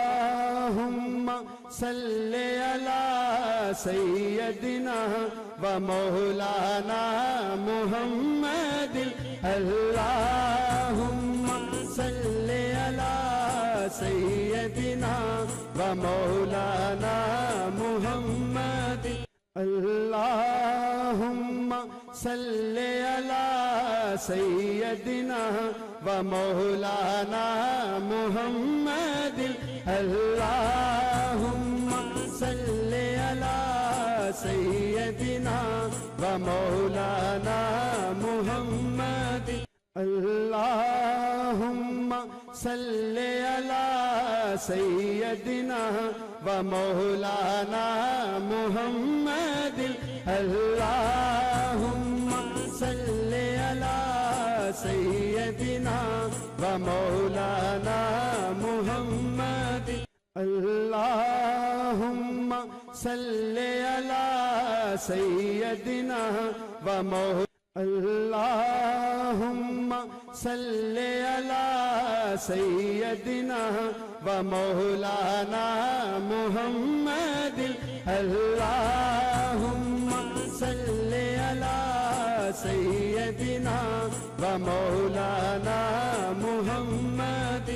اللهم صل على سيدنا ومولانا محمد اللهم صل على سيدنا ومولانا محمد اللهم صل على سيدنا ومولانا محمد اللهم صل على سيدنا ومولانا محمد اللهم صل على سيدنا ومولانا محمد اللهم صل على سيدنا ومولانا محمد اللهم صل على سيدنا ومولانا اللهم صل على سيدنا ومولانا محمد اللهم صل على سيدنا ومولانا محمد